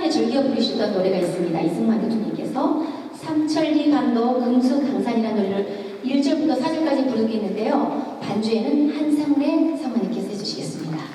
한밤에 즐겨 부르시던 노래가 있습니다. 이승만 대통령께서 삼천리 강도 금수강산이라는 노래를 1절부터 4절까지 부르겠는데요. 반주에는 한상래 사모님께서 해주시겠습니다.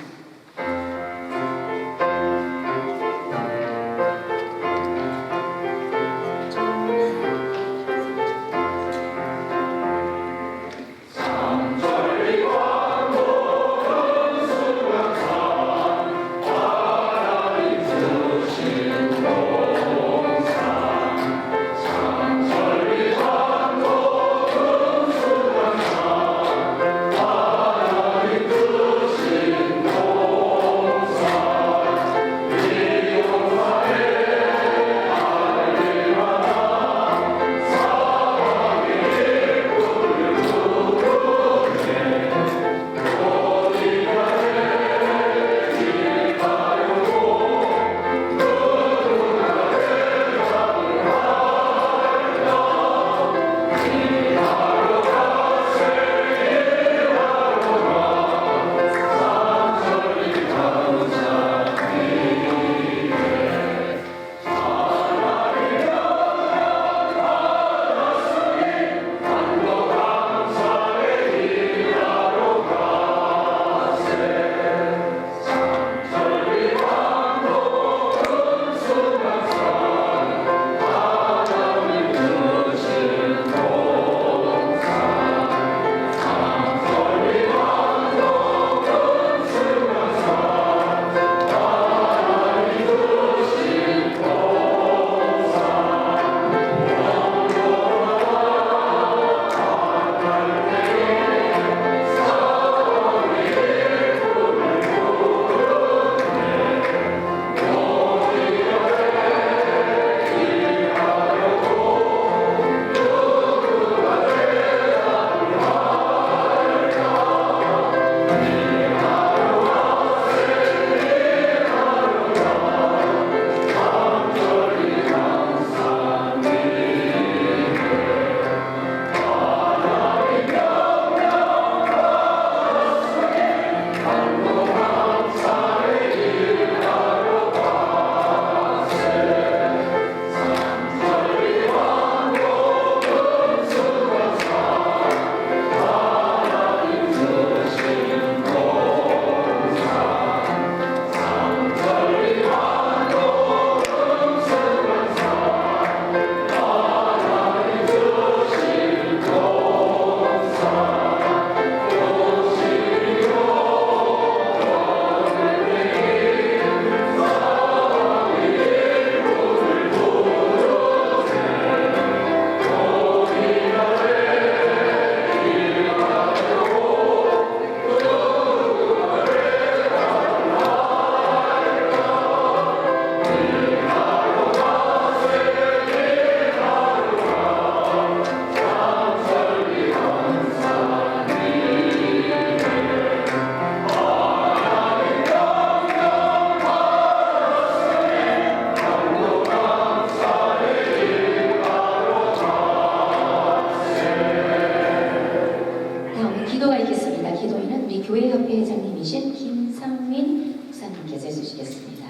교회협회 회장님이신 김상민 목사님께서 해주시겠습니다.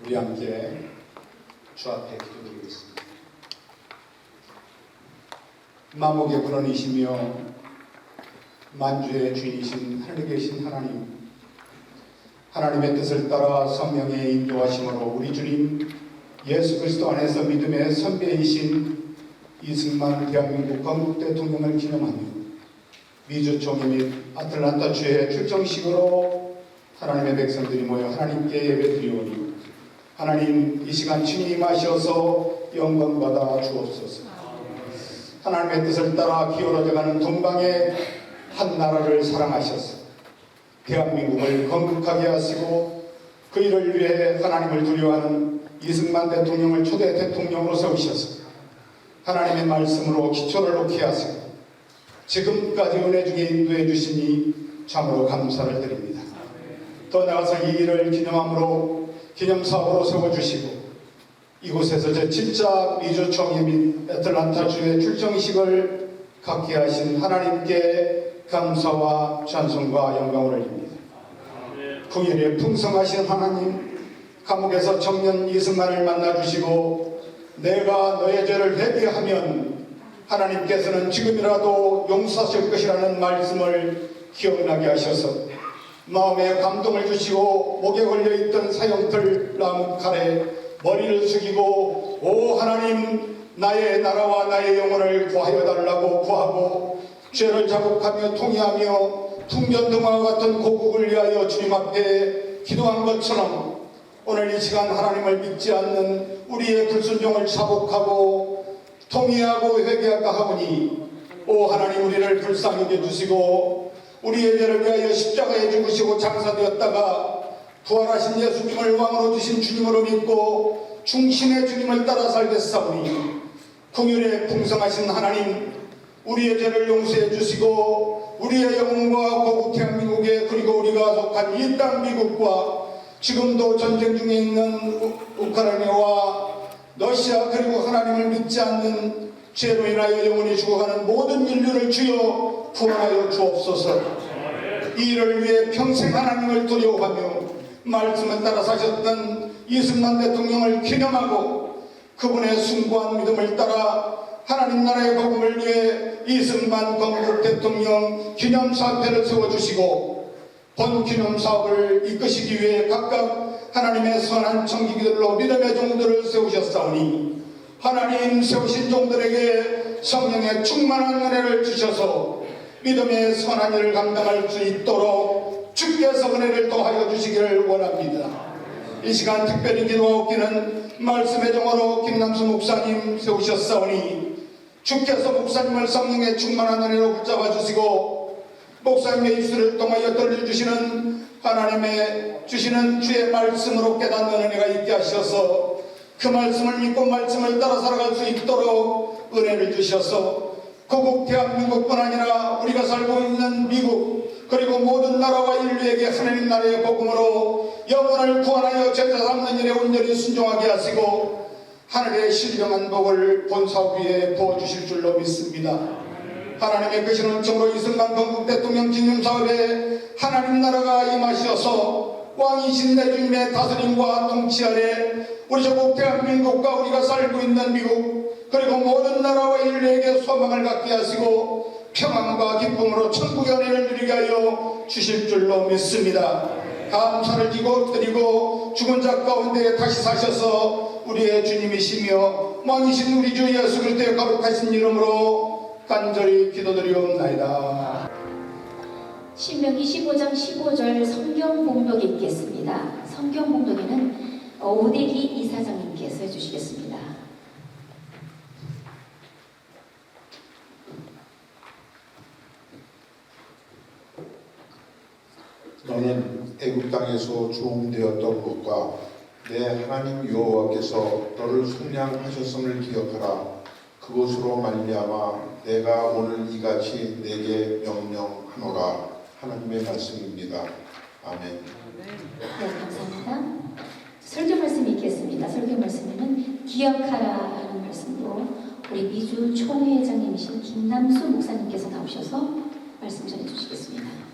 우리 함께 주 앞에 기도드리겠습니다. 만복의 근원이시며 만주의 주인이신 하늘에 계신 하나님, 하나님의 뜻을 따라 성령의 인도하심으로 우리 주님 예수 그리스도 안에서 믿음의 선배이신 이승만 대한민국 건국 대통령을 기념하며 미주 총회 및 아틀란타 주의 출정식으로 하나님의 백성들이 모여 하나님께 예배드리오니 하나님 이 시간 친히 임하셔서 영광받아 주옵소서. 하나님의 뜻을 따라 기울어져가는 동방의 한 나라를 사랑하셔서 대한민국을 건국하게 하시고 그 일을 위해 하나님을 두려워하는 이승만 대통령을 초대 대통령으로 세우셔서 하나님의 말씀으로 기초를 놓게 하시고 지금까지 은혜 중에 인도해 주시니 참으로 감사를 드립니다. 또 나아가서 이 일을 기념함으로 기념사업으로 세워주시고 이곳에서 제 진짜 미주 총회 및 애틀란타주의 출정식을 갖게 하신 하나님께 감사와 찬송과 영광을 올립니다. 풍일에 풍성하신 하나님, 감옥에서 청년 이승만을 만나주시고 내가 너의 죄를 회개하면 하나님께서는 지금이라도 용서하실 것이라는 말씀을 기억나게 하셔서 마음에 감동을 주시고 목에 걸려있던 사형틀 나무 칼에 머리를 숙이고 오 하나님 나의 나라와 나의 영혼을 구하여 달라고 구하고 죄를 자복하며 통회하며 풍전등화와 같은 고국을 위하여 주님 앞에 기도한 것처럼 오늘 이 시간 하나님을 믿지 않는 우리의 불순종을 자복하고 통회하고 회개할까 하오니 오 하나님 우리를 불쌍히 여겨주시고 우리의 죄를 위하여 십자가에 죽으시고 장사되었다가 부활하신 예수님을 왕으로 주신 주님으로 믿고 중심의 주님을 따라 살겠사오니 긍휼에 풍성하신 하나님 우리의 죄를 용서해 주시고 우리의 영혼과 고국 대한민국에 그리고 우리가 속한 이 땅 미국과 지금도 전쟁 중에 있는 우크라이나와 러시아 그리고 하나님을 믿지 않는 죄로 인하여 영혼이 죽어가는 모든 인류를 주여 구원하여 주옵소서. 이 일을 위해 평생 하나님을 두려워하며 말씀을 따라 사셨던 이승만 대통령을 기념하고 그분의 숭고한 믿음을 따라 하나님 나라의 복음을 위해 이승만 건국 대통령 기념사업회를 세워주시고 본 기념사업을 이끄시기 위해 각각 하나님의 선한 청지기들로 믿음의 종들을 세우셨사오니 하나님 세우신 종들에게 성령의 충만한 은혜를 주셔서 믿음의 선한 일을 감당할 수 있도록 주께서 은혜를 더하여 주시기를 원합니다. 이 시간 특별히 기도하옵기는 말씀의 종으로 김남수 목사님 세우셨사오니 주께서 목사님을 성령의 충만한 은혜로 붙잡아 주시고 목사님의 입술을 통하여 들려주시는 하나님의 주시는 주의 말씀으로 깨닫는 은혜가 있게 하셔서 그 말씀을 믿고 말씀을 따라 살아갈 수 있도록 은혜를 주셔서 고국 대한민국뿐 아니라 우리가 살고 있는 미국 그리고 모든 나라와 인류에게 하나님 나라의 복음으로 영혼을 구원하여 제자 삼는 일에 온전히 순종하게 하시고 하늘의 신령한 복을 본 사업 위에 부어주실 줄로 믿습니다. 하나님의 크신 은총으로 이승만 건국 대통령 기념사업에 하나님 나라가 임하셔서 왕이신 내 주님의 다스림과 통치 아래 우리 조국 대한민국과 우리가 살고 있는 미국 그리고 모든 나라와 인류에게 소망을 갖게 하시고 평안과 기쁨으로 천국의 은혜를 누리게 하여 주실 줄로 믿습니다. 감사를 드리고 죽은 자 가운데 다시 사셔서 우리의 주님이시며 왕이신 우리 주 예수 그리스도의 거룩하신 이름으로 간절히 기도드리옵나이다. 신명기 15장 15절 성경 봉독 읽겠습니다. 성경 봉독에는 오대기 이사장님께서 해주시겠습니다. 너는 애굽 땅에서 주움되었던 것과 내 하나님 여호와께서 너를 속량하셨음을 기억하라. 그것으로 말미암아 내가 오늘 이같이 내게 명령하노라. 하나님의 말씀입니다. 아멘. 네, 감사합니다. 설교 말씀 읽겠습니다. 설교 말씀에는 기억하라 하는 말씀으로 우리 미주 총회장님이신 김남수 목사님께서 나오셔서 말씀 전해 주시겠습니다.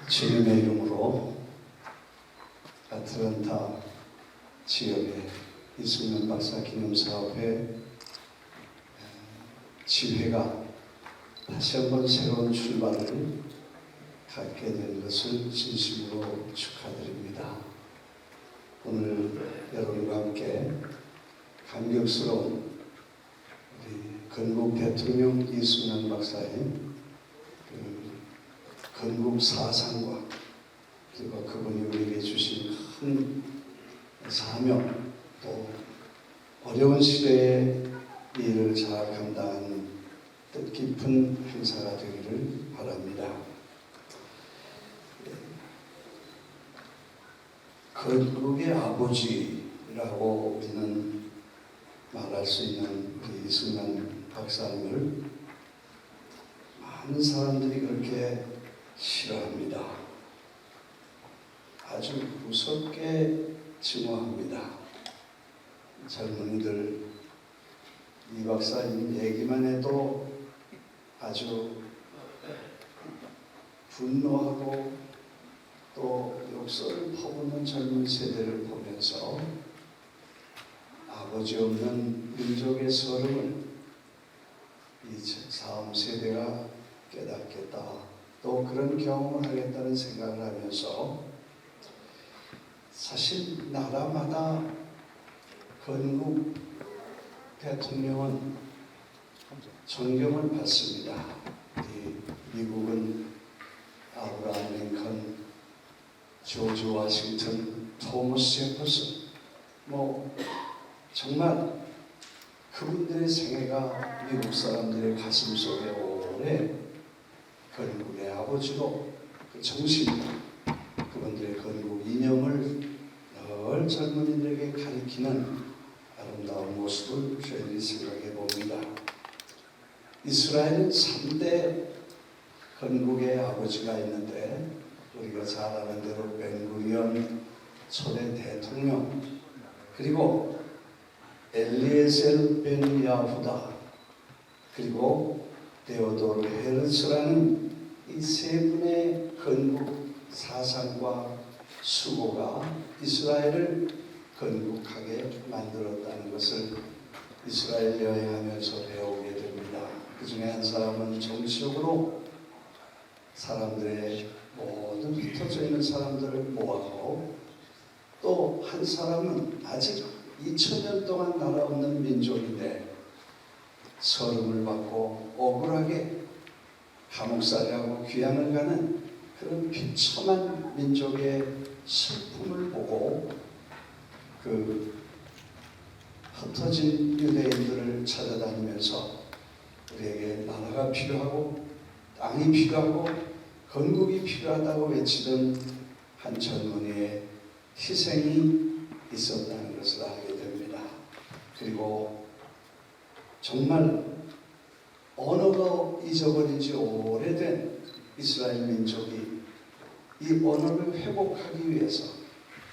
주님의 이름으로 아틀란타 지역의 이승만 박사 기념사업회 지회가 다시 한번 새로운 출발을 갖게 된 것을 진심으로 축하드립니다. 오늘 여러분과 함께 감격스러운 우리 건국 대통령 이승만 박사의 건국 사상과 그리고 그분이 우리에게 주신 큰 사명 또 어려운 시대에 이 일을 잘 감당하는 뜻깊은 행사가 되기를 바랍니다. 건국의 아버지라고 우리는 말할 수 있는 우리 이승만 박사님을 많은 사람들이 그렇게 싫어합니다. 아주 무섭게 증오합니다. 젊은이들 이 박사님 얘기만 해도 아주 분노하고 또 독서를 퍼붓는 젊은 세대를 보면서 아버지 없는 민족의 서름을 이 다음 세대가 깨닫겠다, 또 그런 경험을 하겠다는 생각을 하면서 사실 나라마다 건국 대통령은 존경을 받습니다. 미국은 아브라함 링컨, 조지 워싱턴, 토머스 제퍼슨, 정말 그분들의 생애가 미국 사람들의 가슴 속에 오래 건국의 아버지로 그 정신, 그분들의 건국 이념을 늘 젊은이들에게 가리키는 아름다운 모습을 저희들이 생각해 봅니다. 이스라엘은 3대 건국의 아버지가 있는데 우리가 잘 아는 대로 벤구리온 초대 대통령, 그리고 엘리에셀 벤 야후다, 그리고 데오도르 헤르츠라는 이 세 분의 건국 사상과 수고가 이스라엘을 건국하게 만들었다는 것을 이스라엘 여행하면서 배우게 됩니다. 그 중에 한 사람은 정치적으로 사람들의 모든 흩어져 있는 사람들을 모아서, 또 한 사람은 아직 2000년 동안 나라 없는 민족인데 서름을 받고 억울하게 감옥살이하고 귀향을 가는 그런 비참한 민족의 슬픔을 보고 그 흩어진 유대인들을 찾아다니면서 우리에게 나라가 필요하고 땅이 필요하고 건국이 필요하다고 외치던 한 젊은이의 희생이 있었다는 것을 알게 됩니다. 그리고 정말 언어가 잊어버린 지 오래된 이스라엘 민족이 이 언어를 회복하기 위해서,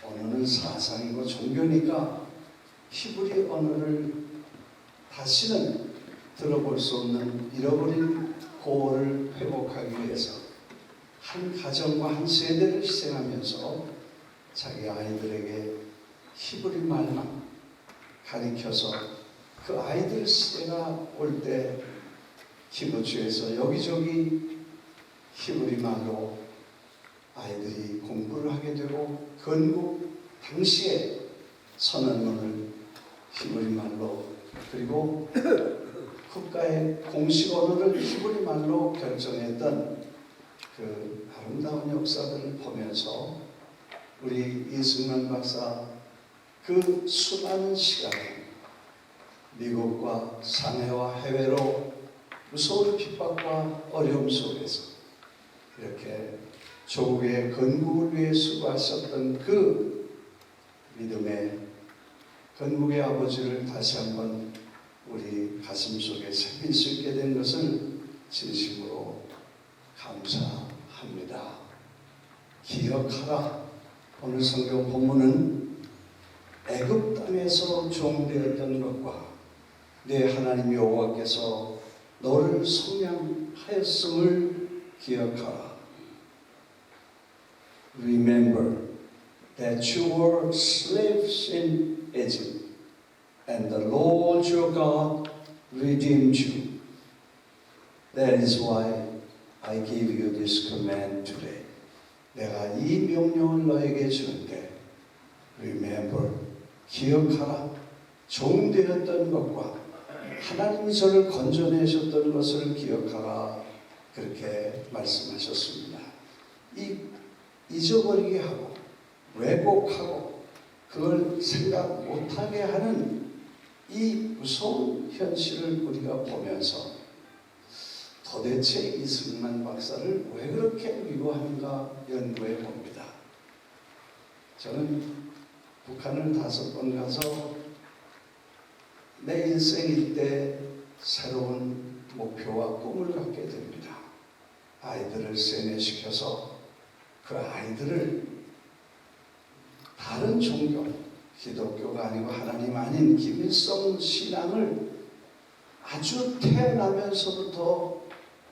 언어는 사상이고 종교니까 히브리 언어를 다시는 들어볼 수 없는 잃어버린 고어를 회복하기 위해서 한 가정과 한 세대를 희생하면서 자기 아이들에게 히브리 말만 가르쳐서 그 아이들 시대가 올 때 키부츠에서 여기저기 히브리 말로 아이들이 공부를 하게 되고, 건국 당시에 선언문을 히브리 말로, 그리고 국가의 공식 언어를 히브리 말로 결정했던 그 아름다운 역사들을 보면서 우리 이승만 박사 그 수많은 시간에 미국과 상해와 해외로 무서운 핍박과 어려움 속에서 이렇게 조국의 건국을 위해 수고하셨던 그 믿음의 건국의 아버지를 다시 한번 우리 가슴 속에 새길 수 있게 된 것을 진심으로 감사합니다. 기억하라. 오늘 성경 본문은 애굽 땅에서 종되었던 것과 내 하나님 여호와께서 너를 속량하였음을 기억하라. Remember that you were slaves in Egypt, and the Lord your God redeemed you. That is why I give you this command today. 내가 이 명령을 너에게 주는데, remember, 기억하라. 종되었던 것과 하나님이 저를 건져내셨던 것을 기억하라. 그렇게 말씀하셨습니다. 잊어버리게 하고 왜곡하고 그걸 생각 못하게 하는 이 무서운 현실을 우리가 보면서 도대체 이승만 박사를 왜 그렇게 미워하는가 연구해 봅니다. 저는 북한을 5번 가서 내 인생일 때 새로운 목표와 꿈을 갖게 됩니다. 아이들을 세뇌시켜서 그 아이들을 다른 종교, 기독교가 아니고 하나님 아닌 김일성 신앙을 아주 태어나면서부터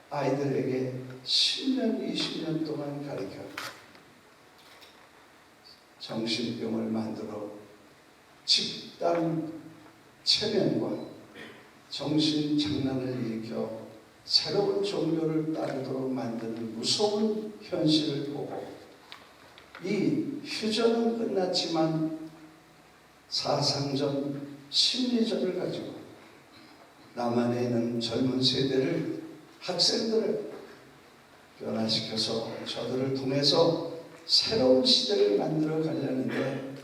아이들에게 10년, 20년 동안 가르쳐 정신병을 만들어 집단 체면과 정신 장난을 일으켜 새로운 종교를 따르도록 만드는 무서운 현실을 보고 이 휴전은 끝났지만 사상전, 심리전을 가지고 남한에 있는 젊은 세대를, 학생들을 변화시켜서 저들을 통해서 새로운 시대를 만들어 가려는데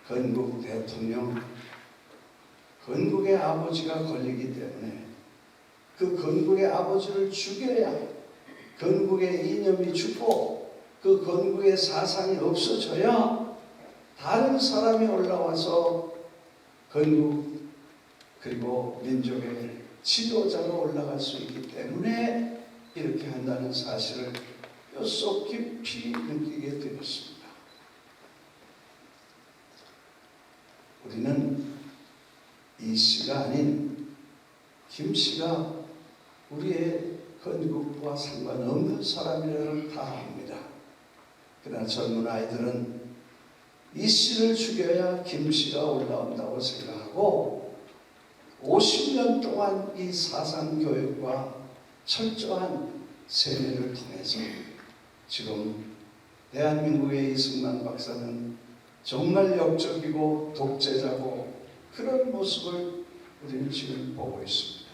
건국 대통령, 건국의 아버지가 걸리기 때문에 그 건국의 아버지를 죽여야 건국의 이념이 죽고 그 건국의 사상이 없어져야 다른 사람이 올라와서 건국 그리고 민족의 지도자로 올라갈 수 있기 때문에 이렇게 한다는 사실을 뼛속 깊이 느끼게 되었습니다. 우리는 이 씨가 아닌 김 씨가 우리의 건국과 상관없는 사람이라는 다 압니다. 그러나 젊은 아이들은 이 씨를 죽여야 김 씨가 올라온다고 생각하고 50년 동안 이 사상 교육과 철저한 세뇌를 통해서 지금 대한민국의 이승만 박사는 정말 역적이고 독재자고 그런 모습을 우리는 지금 보고 있습니다.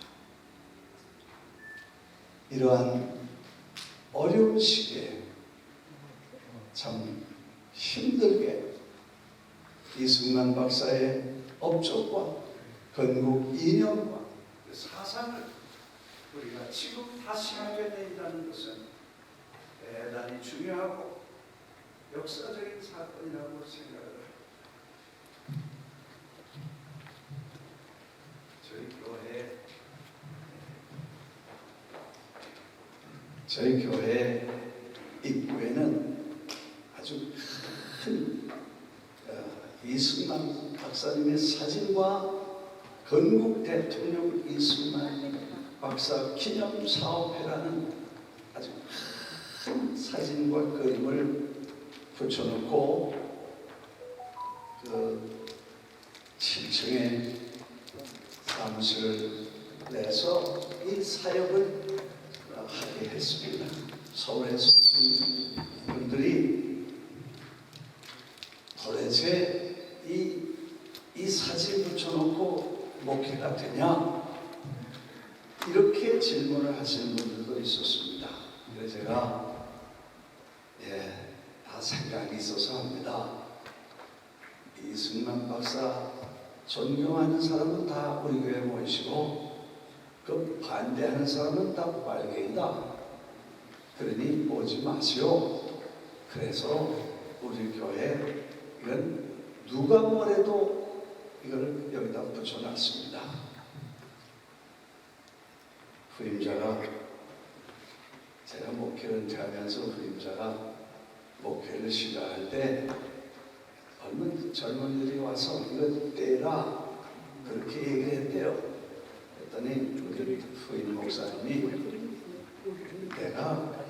이러한 어려운 시기에 참 힘들게 이승만 박사의 업적과 건국 이념과 그 사상을 우리가 지금 다시 하게 된다는 것은 대단히 중요하고 역사적인 사건이라고 생각을 합니다. 저희 교회 입구에는 아주 큰 이승만 박사님의 사진과 건국 대통령 이승만 박사 기념 사업회라는 아주 큰 사진과 그림을 붙여놓고 그 7층에 사무실을 내서 이 사역을 하게 했습니다. 서울에서 오신 분들이 도대체 이 사진 붙여놓고 목회가 되냐? 이렇게 질문을 하시는 분들도 있었습니다. 그래서 제가 다 생각이 있어서 합니다. 이승만 박사 존경하는 사람은 다 우리 교회에 모이시고 그 반대하는 사람은 다 빨갱이다. 그러니 오지 마시오. 그래서 우리 교회 이건 누가 뭐래도 이걸 여기다 붙여놨습니다. 후임자가 제가 목회를 은퇴하면서 후임자가 목회를 시작할 때 얼마나 젊은이들이 와서 이거 떼라 그렇게 얘기를 했대요. 그랬더니 우리 후임 목사님이 내가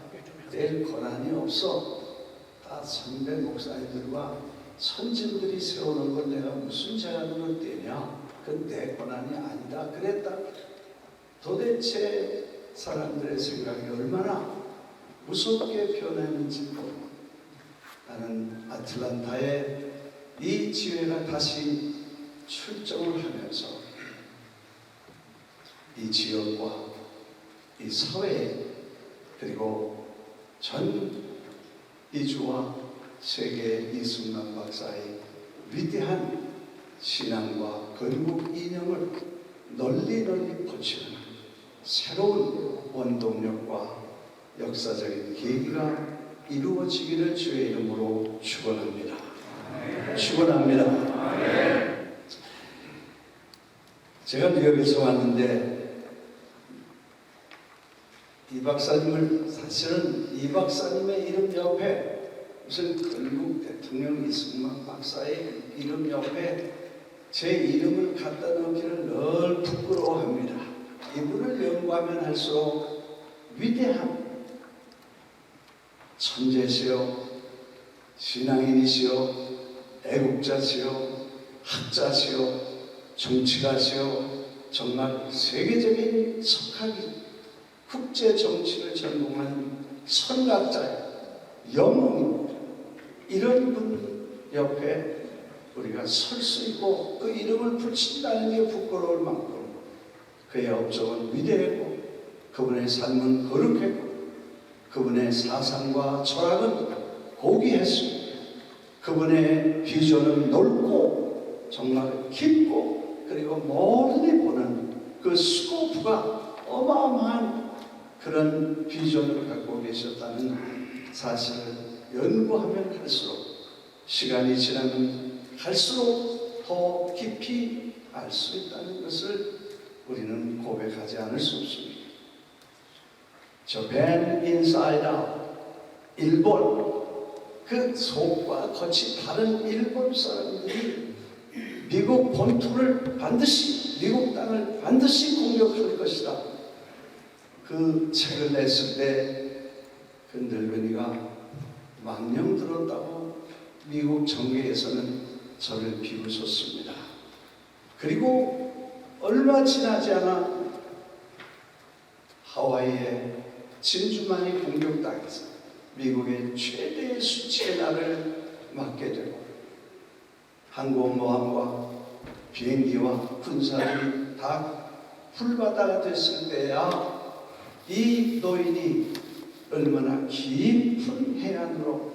뗄 권한이 없어. 다 선배 목사님들과 선진들이 세우는 걸 내가 무슨 제안으로 떼냐. 그건 내 권한이 아니다. 그랬다. 도대체 사람들의 생각이 얼마나 무섭게 변했는지 모르고 나는 아틀란타에 이 지회가 다시 출정을 하면서 이 지역과 이 사회 그리고 전 이주와 세계 이승만 박사의 위대한 신앙과 건국 이념을 널리 퍼치는 새로운 원동력과 역사적인 계기가 이루어지기를 주의 이름으로 축원합니다. 축원합니다. 제가 뉴욕에서 왔는데 이 박사님을 사실은 이 박사님의 이름 옆에 무슨 건국 대통령 이승만 박사의 이름 옆에 제 이름을 갖다 넣기를 늘 부끄러워합니다. 이분을 연구하면 할수록 위대한 천재시요 신앙인이시요 애국자시요, 학자시요, 정치가시요, 정말 세계적인 석학이 국제 정치를 전공한 선각자예요. 영웅, 이런 분 옆에 우리가 설 수 있고 그 이름을 붙인다는 게 부끄러울 만큼 그의 업적은 위대했고 그분의 삶은 거룩했고 그분의 사상과 철학은 고귀했습니다. 그분의 비전은 넓고 정말 깊고 그리고 멀리 보는 그 스코프가 어마어마한 그런 비전을 갖고 계셨다는 사실을 연구하면 할수록 시간이 지나면 갈수록 더 깊이 알 수 있다는 것을 우리는 고백하지 않을 수 없습니다. Japan Inside Out, 일본, 그 속과 겉이 다른 일본 사람들이 미국 본토를 반드시, 미국 땅을 반드시 공격할 것이다. 그 책을 냈을 때 그 늙은이가 망령 들었다고 미국 정계에서는 저를 비웃었습니다. 그리고 얼마 지나지 않아 하와이의 진주만이 공격당해서 미국의 최대의 수치의 날을 맞게 되고 항공모함과 비행기와 군사들이 다 불바다가 됐을 때야 이 노인이 얼마나 깊은 해안으로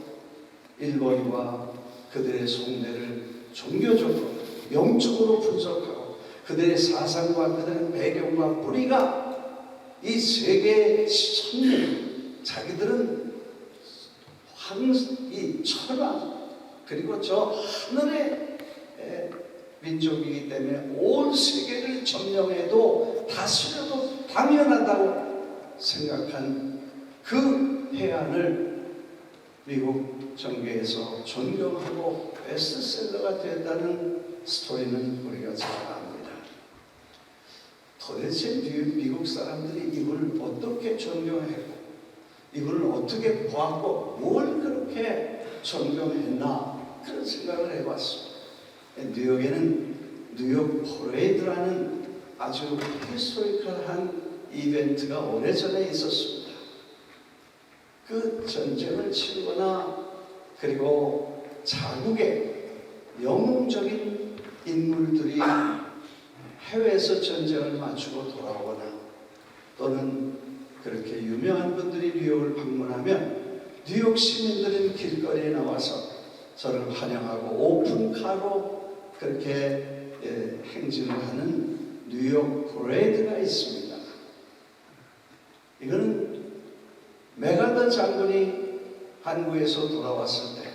일본과 그들의 속내를 종교적으로 영적으로 분석하고 그들의 사상과 그들의 배경과 뿌리가 이 세계의 선민, 자기들은 이 천왕 그리고 저 하늘의 민족이기 때문에 온 세계를 점령해도 다스려도 당연하다고 생각한 그 해안을 미국 정계에서 존경하고 베스트셀러가 됐다는 스토리는 우리가 잘 압니다. 도대체 미국 사람들이 이걸 어떻게 존경했고 이걸 어떻게 보았고 뭘 그렇게 존경했나 그런 생각을 해봤습니다. 뉴욕에는 뉴욕 퍼레이드라는 아주 히스토리컬한 이벤트가 오래전에 있었습니다. 그 전쟁을 치르거나 그리고 자국의 영웅적인 인물들이 해외에서 전쟁을 마치고 돌아오거나 또는 그렇게 유명한 분들이 뉴욕을 방문하면 뉴욕 시민들은 길거리에 나와서 저를 환영하고 오픈카로 그렇게 행진을 하는 뉴욕 퍼레이드가 있습니다. 이거는 메가더 장군이 한국에서 돌아왔을 때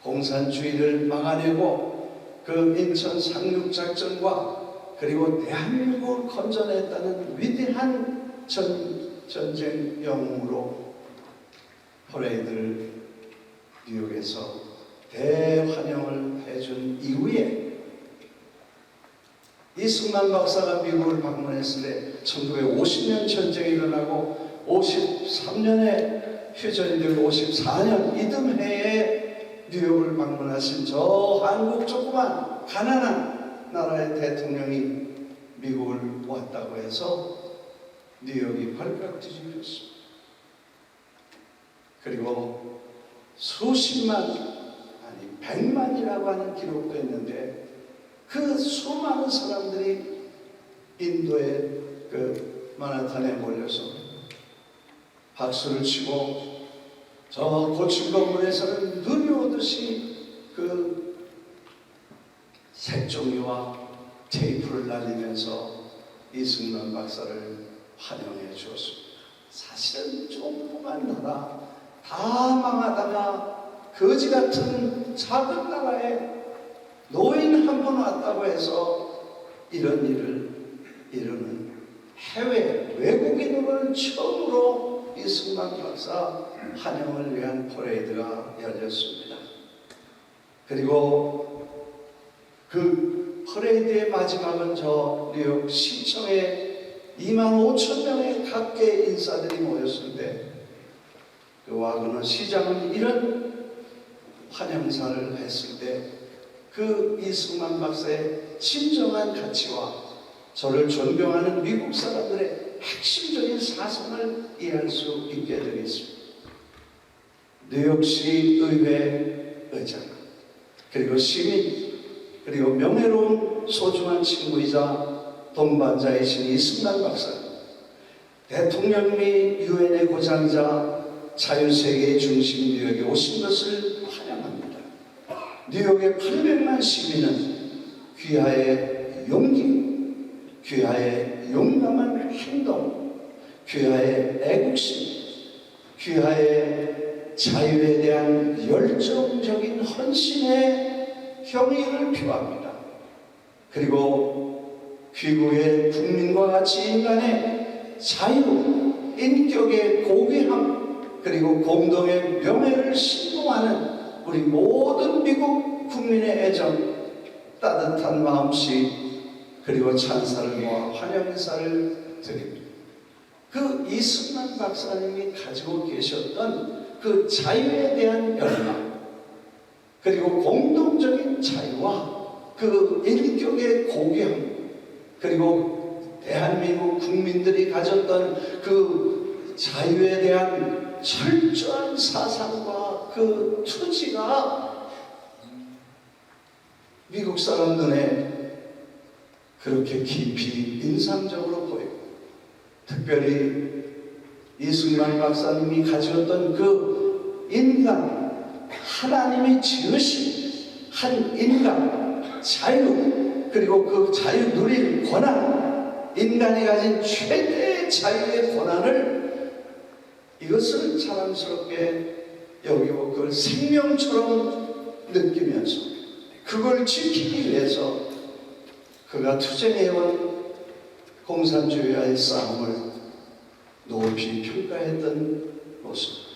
공산주의를 막아내고 그 인천 상륙작전과 그리고 대한민국을 건져냈다는 위대한 전쟁 영웅으로 퍼레이드를 뉴욕에서 대환영을 해준 이후에 이승만 박사가 미국을 방문했을 때 1950년 전쟁이 일어나고 53년에 휴전이 되고 54년 이듬해에 뉴욕을 방문하신 저 한국 조그만 가난한 나라의 대통령이 미국을 왔다고 해서 뉴욕이 발칵 뒤집혔습니다. 그리고 수십만 아니 100만이라고 하는 기록도 있는데 그 수많은 사람들이 인도의 그 마나탄에 몰려서 박수를 치고 저 고층 건물에서는 눈이 오듯이 그 색종이와 테이프를 날리면서 이승만 박사를 환영해 주었습니다. 사실은 조그만 나라 다 망하다가 거지 같은 작은 나라에 노인 한 분 왔다고 해서 이런 일을 이루는 해외 외국인으로는 처음으로 이승만 박사 환영을 위한 퍼레이드가 열렸습니다. 그리고 그 퍼레이드의 마지막은 저 뉴욕 시청에 25,000명의 각계 인사들이 모였을 때 그 와그너 시장은 이런 환영사를 했을 때 그 이승만 박사의 진정한 가치와 저를 존경하는 미국 사람들의 핵심적인 사상을 이해할 수 있게 되겠습니다. 뉴욕시 의회 의장, 그리고 시민, 그리고 명예로운 소중한 친구이자 동반자이신 이승만 박사님, 대통령님이 유엔의 고장이자 자유세계의 중심 뉴욕에 오신 것을 환영합니다. 뉴욕의 800만 시민은 귀하의 용기, 귀하의 용감한 행동, 귀하의 애국심, 귀하의 자유에 대한 열정적인 헌신의 경의를 표합니다. 그리고 귀국의 국민과 같이 인간의 자유, 인격의 고귀함, 그리고 공동의 명예를 신봉하는 우리 모든 미국 국민의 애정, 따뜻한 마음씨, 그리고 찬사를 모아 환영 인사를 드립니다. 그 이승만 박사님이 가지고 계셨던 그 자유에 대한 열망, 그리고 공동적인 자유와 그 인격의 고귀함, 그리고 대한민국 국민들이 가졌던 그 자유에 대한 철저한 사상과 그 투지가 미국 사람 눈에 그렇게 깊이 인상적으로 보이고, 특별히 이승만 박사님이 가졌던 그 인간, 하나님이 지으신 한 인간, 자유, 그리고 그 자유 누릴 권한, 인간이 가진 최대의 자유의 권한을, 이것을 자랑스럽게 여기고 그걸 생명처럼 느끼면서 그걸 지키기 위해서 그가 투쟁해온 공산주의와의 싸움을 높이 평가했던 모습,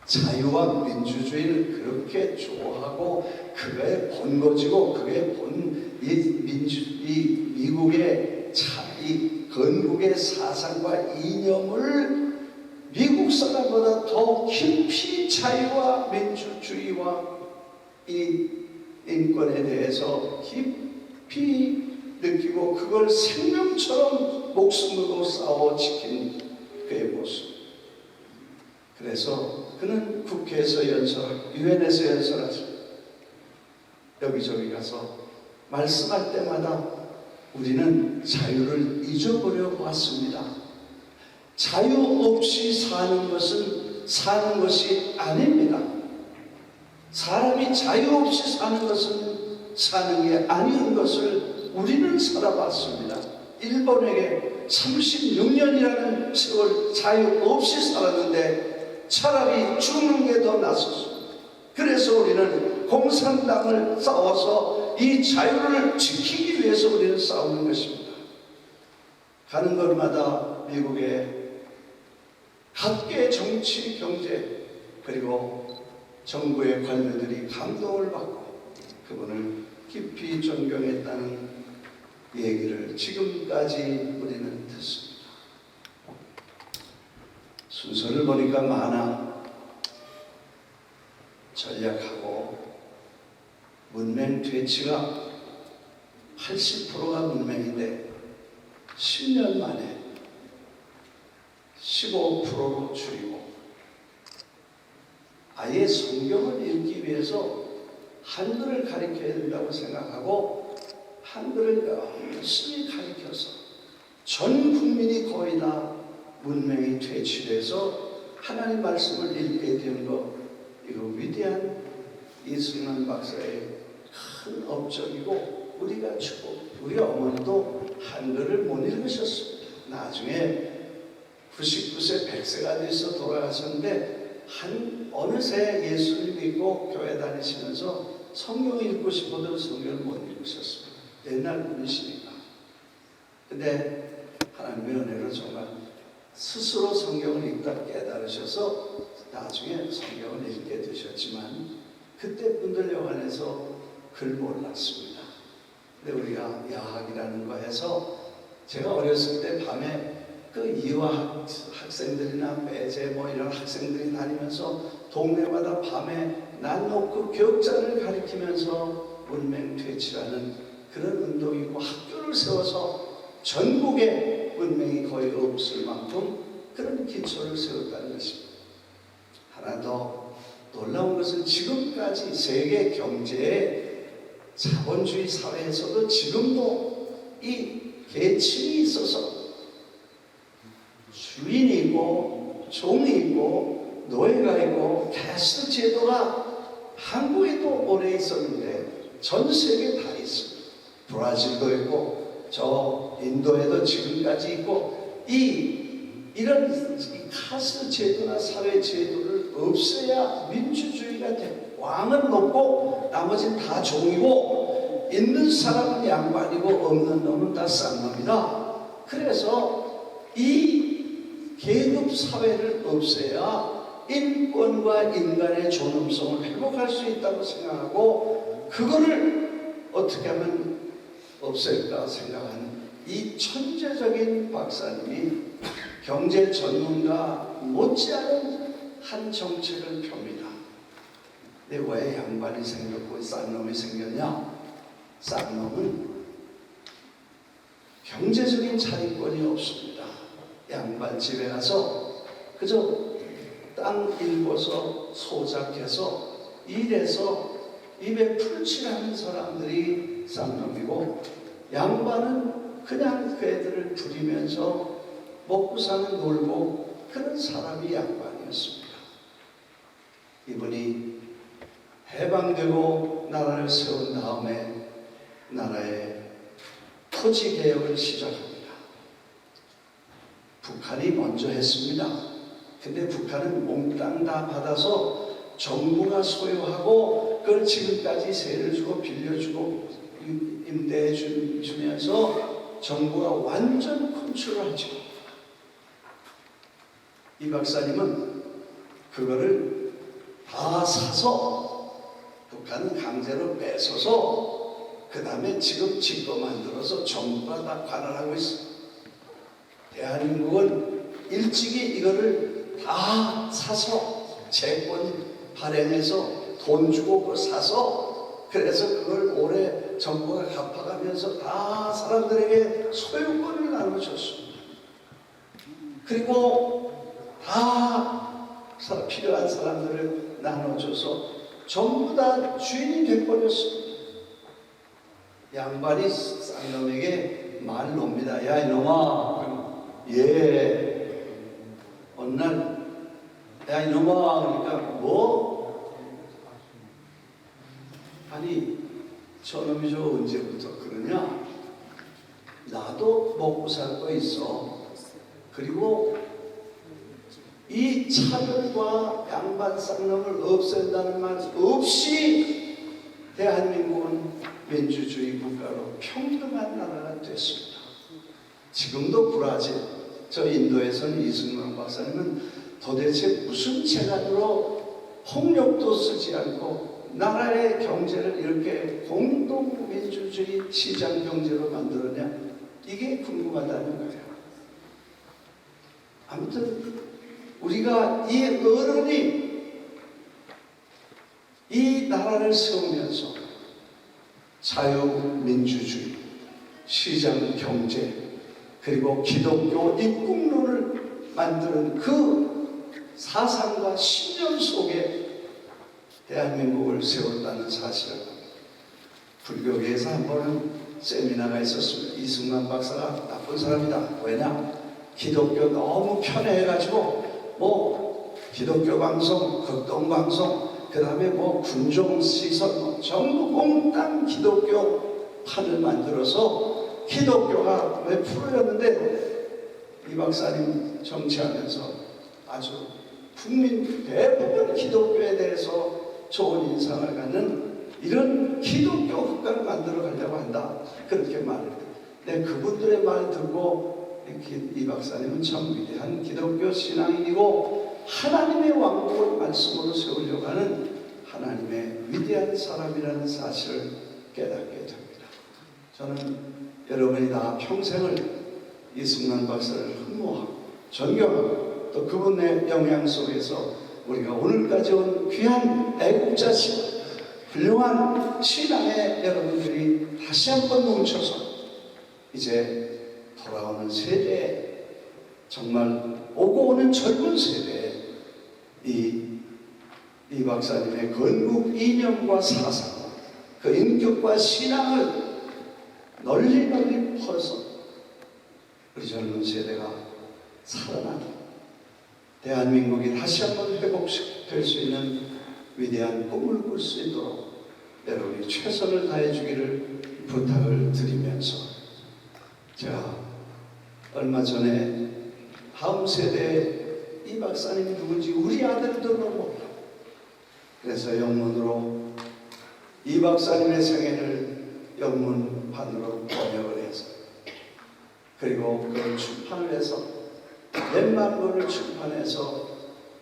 자유와 민주주의를 그렇게 좋아하고 그게 본거지고 그게 이 미국의 이 건국의 사상과 이념을 미국 사람보다 더 깊이 자유와 민주주의와 이 인권에 대해서 깊이 느끼고 그걸 생명처럼 목숨 걸고 싸워 지킨 그의 모습. 그래서 그는 국회에서 연설하고 유엔에서 연설하죠. 여기저기 가서 말씀할 때마다 우리는 자유를 잊어버려 왔습니다. 자유 없이 사는 것은 사는 것이 아닙니다. 사람이 자유 없이 사는 것은 사는 게 아닌 것을 우리는 살아봤습니다. 일본에게 36년이라는 세월 자유 없이 살았는데 차라리 죽는 게 더 낫었습니다. 그래서 우리는 공산당을 싸워서 이 자유를 지키기 위해서 우리는 싸우는 것입니다. 가는 곳마다 미국의 각계의 정치, 경제, 그리고 정부의 관료들이 감동을 받고 그분을 깊이 존경했다는 얘기를 지금까지 우리는 듣습니다. 순서를 보니까 만화, 전략하고 문맹 퇴치가 80%가 문맹인데 10년 만에 15%로 줄이고 아예 성경을 읽기 위해서 한글을 가르쳐야 된다고 생각하고 한글을 열심히 가르쳐서 전 국민이 거의 다 문맹이 퇴치돼서 하나님 말씀을 읽게 된 것, 이거 위대한 이승만 박사의 큰 업적이고 우리가 축복, 우리 어머니도 한글을 못 읽으셨습니다. 나중에 99세 100세가 돼서 돌아가셨는데 어느새 예수를 믿고 교회 다니시면서 성경 읽고 싶어도 성경을 못 읽으셨습니다. 옛날 분이시니까. 근데 하나님의 은혜로 정말 스스로 성경을 읽다 깨달으셔서 나중에 성경을 읽게 되셨지만 그때 분들에 관해서 글 몰랐습니다. 근데 우리가 야학이라는 거 해서 제가 어렸을 때 밤에 그 이화 학생들이나 매제 뭐 이런 학생들이 다니면서 동네마다 밤에 나누고 격자를 가리키면서 문맹 퇴치라는 그런 운동이고, 학교를 세워서 전국에 문맹이 거의 없을 만큼 그런 기초를 세웠다는 것입니다. 하나 더 놀라운 것은 지금까지 세계 경제의 자본주의 사회에서도 지금도 이 계층이 있어서 주인이 있고 종이 있고 노예가 있고 캐스트 제도가 한국에도 오래 있었는데 전 세계에 다 있습니다. 브라질도 있고 저 인도에도 지금까지 있고 이런 카스트 제도나 사회 제도를 없애야 민주주의가 돼. 왕은 높고 나머지는 다 종이고 있는 사람은 양반이고 없는 놈은 다 쌍놈이다. 그래서 이 계급 사회를 없애야 인권과 인간의 존엄성을 회복할 수 있다고 생각하고, 그거를 어떻게 하면 없앨까 생각하는 이 천재적인 박사님이 경제 전문가 못지않은 한 정책을 펴니다. 근데 왜 양반이 생겼고 쌍놈이 생겼냐? 쌍놈은 경제적인 자리권이 없습니다. 양반 집에 가서 그저 땅 일궈서 소작해서 일해서 입에 풀칠하는 사람들이 쌍놈이고, 양반은 그냥 그 애들을 부리면서 먹고 사는 놀고 그런 사람이 양반이었습니다. 이분이 해방되고 나라를 세운 다음에 나라의 토지 개혁을 시작합니다. 북한이 먼저 했습니다. 근데 북한은 몽땅 다 받아서 정부가 소유하고 그걸 지금까지 세를 주고 빌려주고 임대해 주면서 정부가 완전 컨트롤하죠. 이 박사님은 그거를 다 사서 북한은 강제로 뺏어서 그 다음에 지금 집거 만들어서 정부가 다 관할하고 있어요. 대한민국은 일찍이 이거를 다 사서 채권 발행해서 돈 주고 그걸 사서, 그래서 그걸 올해 정부가 갚아가면서 다 사람들에게 소유권을 나눠줬습니다. 그리고 다 필요한 사람들을 나눠줘서 전부 다 주인이 돼버렸습니다. 양반이 쌍놈에게 말 놉니다. 야 이놈아, 어느 날 야 이놈아 그러니까 뭐? 아니 저놈이 저 언제부터 그러냐? 나도 먹고 살 거 있어. 그리고 이 차별과 양반 쌍놈을 없앤다는 말 없이 대한민국은 민주주의 국가로 평등한 나라가 됐습니다. 지금도 브라질, 저 인도에서는 이승만 박사님은 도대체 무슨 재간으로 폭력도 쓰지 않고 나라의 경제를 이렇게 공동민주주의 시장 경제로 만들었냐? 이게 궁금하다는 거예요. 아무튼 우리가 이 어른이 이 나라를 세우면서 자유민주주의, 시장 경제, 그리고 기독교 입국론을 만드는 그 사상과 신념 속에 대한민국을 세웠다는 사실을 불교계에서 한 번은 세미나가 있었습니다. 이승만 박사가 나쁜 사람이다. 왜냐? 기독교 너무 편애해가지고 뭐 기독교 방송, 극동 방송, 그 다음에 뭐 군종시설 전부 몽땅 기독교 판을 만들어서 기독교가 왜 프로였는데 이 박사님 정치하면서 아주 국민 대부분 기독교에 대해서 좋은 인상을 갖는 이런 기독교 국가를 만들어 가려고 한다. 그렇게 말을 해요. 근데 그분들의 말 듣고 이 박사님은 참 위대한 기독교 신앙인이고 하나님의 왕국을 말씀으로 세우려고 하는 하나님의 위대한 사람이라는 사실을 깨닫게 됩니다. 저는 여러분이 다 평생을 이승만 박사를 흠모하고 존경하고 또 그분의 영향 속에서 우리가 오늘까지 온 귀한 애국자신 훌륭한 신앙의 여러분들이 다시 한번 뭉쳐서 이제 돌아오는 세대에 정말 오고 오는 젊은 세대에 이 박사님의 건국 이념과 사상, 그 인격과 신앙을 널리 퍼서 우리 젊은 세대가 살아나는 대한민국이 다시 한번 회복될 수 있는 위대한 꿈을 꿀 수 있도록 여러분이 최선을 다해 주기를 부탁을 드리면서 제가 얼마 전에 다음 세대 이 박사님이 누군지 우리 아들도 몰라. 그래서 영문으로 이 박사님의 생애를 영문판으로 번역을 해서 그리고 그걸 출판을 해서 몇만 권을 출판해서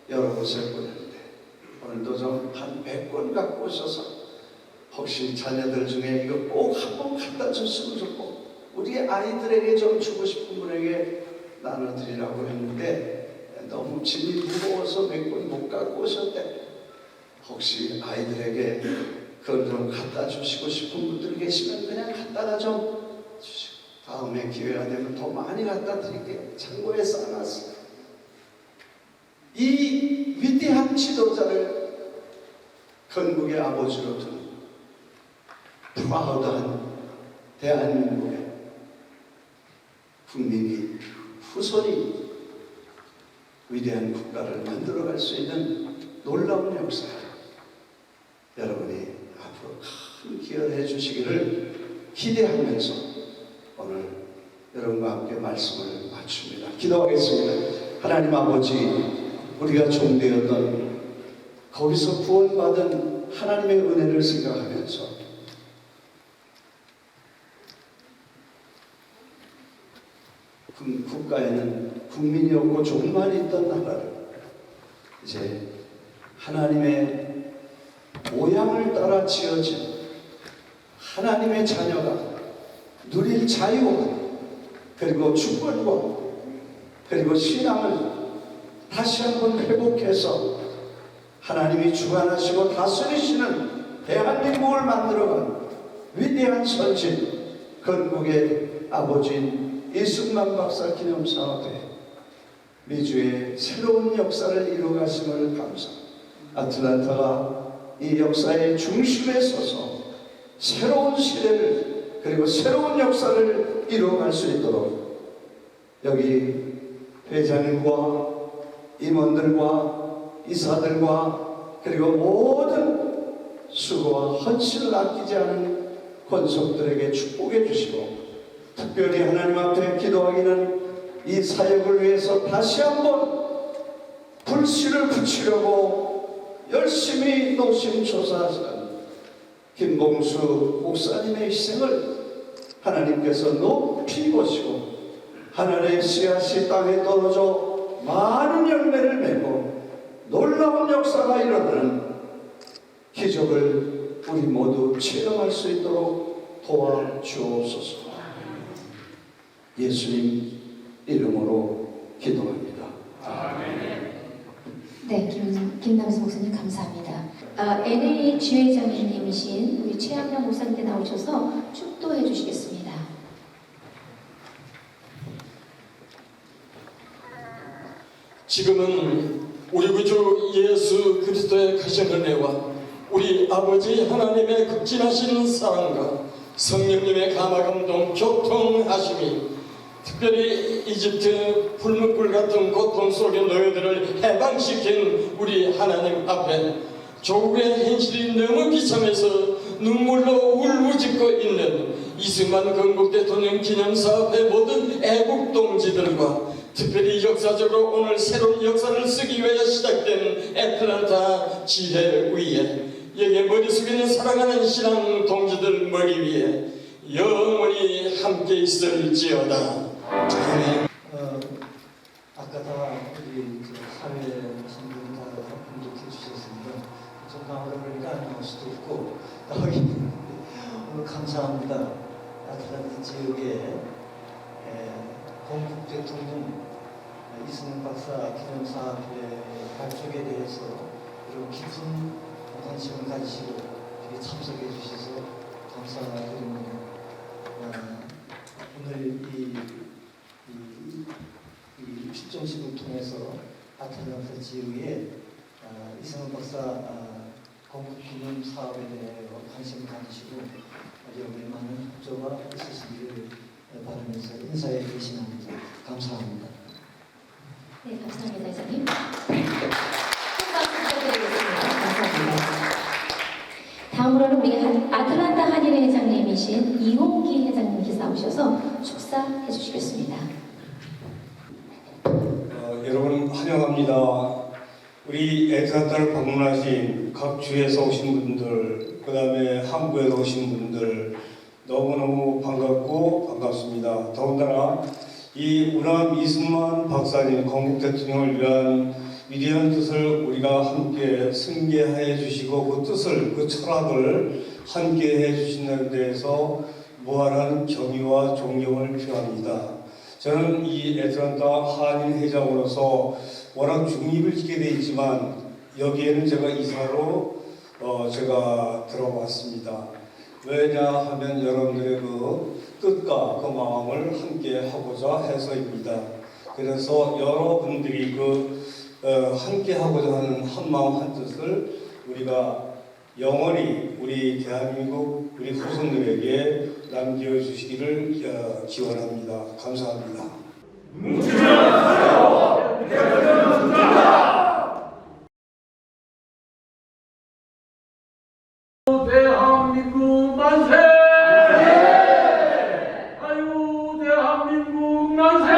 여러 곳에 보냈는데 오늘도 좀 한 100권 갖고 오셔서 혹시 자녀들 중에 이거 꼭 한번 갖다 줬으면 좋고 우리 아이들에게 좀 주고 싶은 분에게 나눠드리라고 했는데 너무 짐이 무거워서 몇 권 못 갖고 오셨대. 혹시 아이들에게 그걸 좀 갖다 주시고 싶은 분들 계시면 그냥 갖다가 좀 주시고 다음에 기회가 되면 더 많이 갖다 드릴게요. 창고에 쌓아놨어요. 이 위대한 지도자를 건국의 아버지로 두는 프라우드한 대한민국의 국민이 후손이 위대한 국가를 만들어갈 수 있는 놀라운 역사 여러분이 앞으로 큰 기여를 해주시기를 기대하면서 오늘 여러분과 함께 말씀을 마칩니다. 기도하겠습니다. 하나님 아버지, 우리가 종되었던 거기서 구원받은 하나님의 은혜를 생각하면서 국가에는 국민이 없고 종만 있던 나라를 이제 하나님의 모양을 따라 지어진 하나님의 자녀가 누릴 자유와 그리고 주권과 그리고 신앙을 다시 한번 회복해서 하나님이 주관하시고 다스리시는 대한민국을 만들어간 위대한 선진 건국의 아버지인 이승만 박사 기념사업회 미주의 새로운 역사를 이루어가심을 감사합니다. 아틀란타가 이 역사의 중심에 서서 새로운 시대를 그리고 새로운 역사를 이루어갈 수 있도록 여기 회장님과 임원들과 이사들과 그리고 모든 수고와 헌신을 아끼지 않은 권속들에게 축복해 주시고 특별히 하나님 앞에 기도하기는 이 사역을 위해서 다시 한번 불씨를 붙이려고 열심히 노심초사하시는 김봉수 목사님의 희생을 하나님께서 높이 보시고 하늘의 씨앗이 땅에 떨어져 많은 열매를 맺고 놀라운 역사가 일어나는 기적을 우리 모두 체험할 수 있도록 도와주옵소서. 예수님 이름으로 기도합니다. 네, 김남수 목사님 감사합니다. NA 주회장님이신 우리 최한명 목사님께 나오셔서 축도해 주시겠습니다. 지금은 우리 구주 예수 그리스도의 크신 은혜와 우리 아버지 하나님의 극진하신 사랑과 성령님의 감화감동 교통하심이 특별히 이집트 불문불 같은 고통 속의 노예들을 해방시킨 우리 하나님 앞에 조국의 현실이 너무 비참해서 눈물로 울부짖고 있는 이승만 건국 대통령 기념사업회 모든 애국 동지들과 특별히 역사적으로 오늘 새로운 역사를 쓰기 위해 시작된 애틀란타 지회의회 여기에 머릿속에 있는 사랑하는 신앙 동지들 머리 위에 영원히 함께 있을지어다. 아까 다 우리 사회 신분 다 분석해 주셨습니다. 좀 나오다 보니까 안 나올 수도 있고 나오긴 오늘 감사합니다. 아틀란타 지역에 건국 대통령 이승만 박사 기념사업의 발족에 대해서 이런 깊은 관심을 가지시고 여기 참석해 주셔서 감사드립니다. 오늘 이 출정식을 통해서 아틀란타 지역에 이승만 박사 건국 기념 사업에 대해 관심을 가지시고 여기 많은 협조가 있으시기를 바라면서 인사에 계시납니다. 감사합니다. 네, 감사합니다, 회장님. 큰 박수 부탁드리겠습니다. 감사합니다. 다음으로는 우리 아틀란타 한일회 회장님이신 이홍기 회장님께서 나오셔서 축사해 주시겠습니다. 여러분 환영합니다. 우리 애틀란타를 방문하신 각 주에서 오신 분들, 그 다음에 한국에서 오신 분들 너무너무 반갑고 반갑습니다. 더군다나 이 우남 이승만 박사님 건국 대통령을 위한 위대한 뜻을 우리가 함께 승계해 주시고 그 뜻을, 그 철학을 함께 해 주신다는 데에서 무한한 경의와 존경을 표합니다. 저는 이 애틀란타 한인 회장으로서 워낙 중립을 지게 돼 있지만 여기에는 제가 이사로 제가 들어왔습니다. 왜냐 하면 여러분들의 그 뜻과 그 마음을 함께 하고자 해서입니다. 그래서 여러분들이 함께 하고자 하는 한 마음 한 뜻을 우리가 영원히 우리 대한민국 우리 후손들에게 남겨주시기를 기원합니다. 감사합니다. 대한민국 만세! 아유 대한민국 만세!